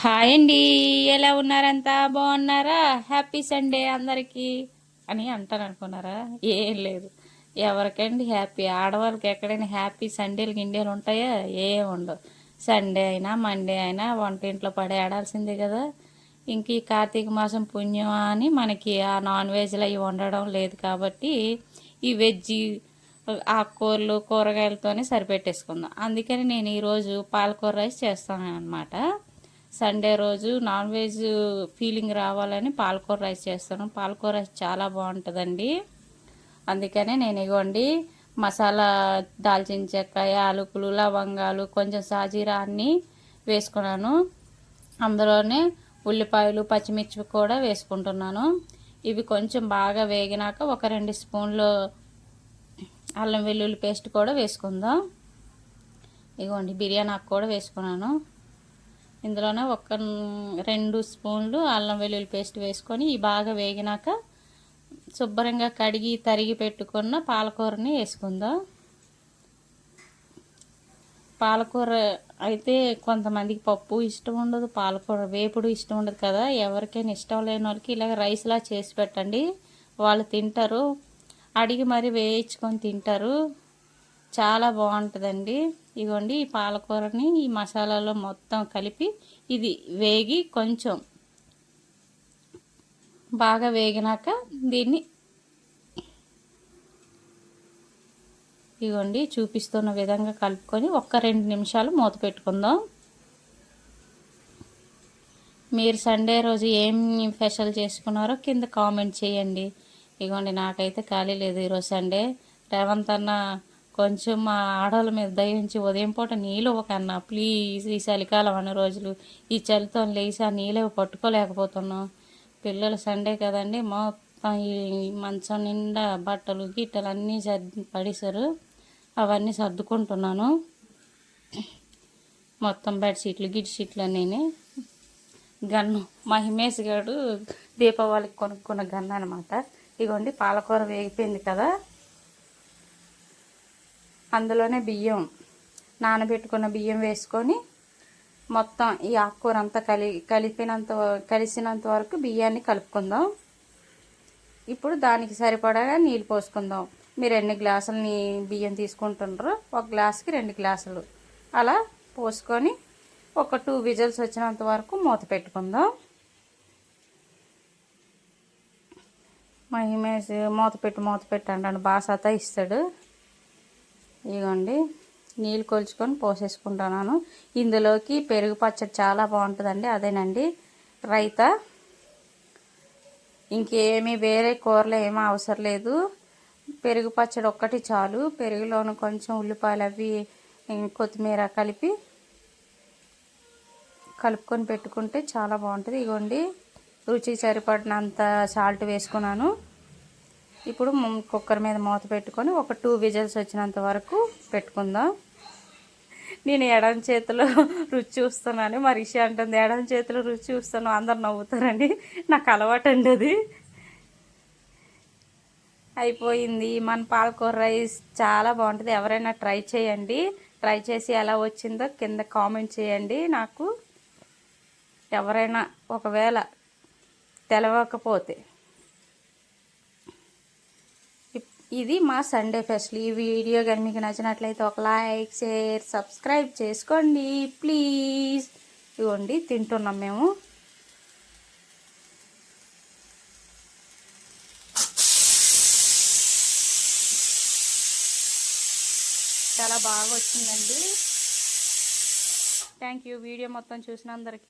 Hi అండి. ఎలా ఉన్నారంతా బాగున్నారా? హ్యాపీ సండే అందరికీ అని అంటాను అనుకున్నారా? ఏం లేదు. ఎవరికండి హ్యాపీ? ఆడవాళ్ళకి ఎక్కడైనా హ్యాపీ సండేలు గిండేలు ఉంటాయా? ఏం ఉండవు. సండే అయినా మండే అయినా వంటింట్లో పడి ఆడాల్సిందే కదా. ఇంక ఈ కార్తీక మాసం పుణ్యం అని మనకి ఆ నాన్ వెజ్లు అవి వండడం లేదు కాబట్టి ఈ వెజ్ ఆకుకూరలు కూరగాయలతోనే సరిపెట్టేసుకుందాం. అందుకని నేను ఈరోజు పాలకూర రైస్ చేస్తాను అనమాట. సండే రోజు నాన్ వెజ్ ఫీలింగ్ రావాలని పాలకూర రైస్ చేస్తాను. పాలకూర రైస్ చాలా బాగుంటుందండి. అందుకనే నేను ఇగోండి మసాలా దాల్చిన చెక్క, యాలకులు, లవంగాలు, కొంచెం సాజీరా అన్నీ వేసుకున్నాను. అందులోనే ఉల్లిపాయలు, పచ్చిమిర్చి కూడా వేసుకుంటున్నాను. ఇవి కొంచెం బాగా వేగినాక ఒక 2 స్పూన్లు అల్లం వెల్లుల్లి పేస్ట్ కూడా వేసుకుందాం. ఇగోండి బిర్యానీ ఆకు కూడా వేసుకున్నాను. ఇందులోనే ఒక 2 స్పూన్లు అల్లం వెల్లుల్లి పేస్ట్ వేసుకొని ఈ బాగా వేగినాక శుభ్రంగా కడిగి తరిగి పెట్టుకున్న పాలకూరని వేసుకుందాం. పాలకూర అయితే కొంతమందికి పప్పు ఇష్టం ఉండదు, పాలకూర వేపుడు ఇష్టం ఉండదు కదా. ఎవరికైనా ఇష్టం లేని వాళ్ళకి ఇలాగ రైస్లా చేసి పెట్టండి, వాళ్ళు తింటారు. అడిగి మరి వేయించుకొని తింటారు. చాలా బాగుంటుందండి. ఇగోండి ఈ పాలకూరని ఈ మసాలాలో మొత్తం కలిపి ఇది వేగి కొంచెం బాగా వేగినాక దీన్ని ఇగోండి చూపిస్తున్న విధంగా కలుపుకొని ఒక్క 2 నిమిషాలు మూత పెట్టుకుందాం. మీరు సండే రోజు ఏం స్పెషల్ చేసుకున్నారో కింద కామెంట్ చేయండి. ఇగోండి నాకైతే ఖాళీ లేదు ఈరోజు సండే. రేవంత్ అన్న కొంచెం మా ఆడవాళ్ళ మీద దయించి ఉదయం పూట నీళ్ళు ఒకన్నా ప్లీజ్, ఈ చలికాలం అన్న రోజులు ఈ చలితో లేచి ఆ నీళ్ళు పట్టుకోలేకపోతున్నాం. పిల్లలు సండే కదండి మొత్తం ఈ మంచం నిండా బట్టలు గిట్టలు అన్నీ పడేశారు. అవన్నీ సర్దుకుంటున్నాను. మొత్తం బెడ్షీట్లు గిడ్షీట్లు అన్నీ. గన్ను మా హిమేష్ గారు దీపావళికి కొనుక్కున్న గన్ను అనమాట. ఇగోండి పాలకూర వేగిపోయింది కదా, అందులోనే బియ్యం నానబెట్టుకున్న బియ్యం వేసుకొని మొత్తం ఈ ఆకుకూర అంతా కలిసినంత వరకు బియ్యాన్ని కలుపుకుందాం. ఇప్పుడు దానికి సరిపడగా నీళ్ళు పోసుకుందాం. మీరు ఎన్ని గ్లాసులు బియ్యం తీసుకుంటున్నారో ఒక గ్లాసుకి 2 గ్లాసులు అలా పోసుకొని ఒక 2 విజిల్స్ వచ్చినంత వరకు మూత పెట్టుకుందాం. మా హిమేష్ మూత పెట్టి అంటాడు, బాగా సతాయిస్తాడు. ఇదిగోండి నీళ్ళు కొలుచుకొని పోసేసుకుంటున్నాను. ఇందులోకి పెరుగు పచ్చడి చాలా బాగుంటుందండి, అదేనండి రైతా. ఇంకేమీ వేరే కూరలు ఏమీ అవసరం లేదు, పెరుగు పచ్చడి ఒక్కటి చాలు. పెరుగులోను కొంచెం ఉల్లిపాయలు అవి కొత్తిమీర కలుపుకొని పెట్టుకుంటే చాలా బాగుంటుంది. ఇగోండి రుచికి సరిపడినంత సాల్ట్ వేసుకున్నాను. ఇప్పుడు కుక్కర్ మీద మూత పెట్టుకొని ఒక 2 విజిల్స్ వచ్చినంత వరకు పెట్టుకుందాం. నేను ఎడమ చేతిలో రుచి చూస్తున్నాను, మా రిషి అంటుంది ఎడమ చేతిలో రుచి చూస్తాను. అందరు నవ్వుతారండి, నాకు అలవాటు అండి అది. అయిపోయింది మన పాలకూర రైస్. చాలా బాగుంటుంది, ఎవరైనా ట్రై చేయండి. ట్రై చేసి ఎలా వచ్చిందో కింద కామెంట్ చేయండి. నాకు ఎవరైనా ఒకవేళ తెలవకపోతే ఇది మా సండే ఫెస్టివల్. ఈ వీడియో కానీ మీకు నచ్చినట్లయితే ఒక లైక్, షేర్, సబ్స్క్రైబ్ చేసుకోండి ప్లీజ్. ఇవ్వండి తింటున్నాం మేము. చాలా బాగా వచ్చిందండి. థ్యాంక్ యూ వీడియో మొత్తం చూసినందరికి.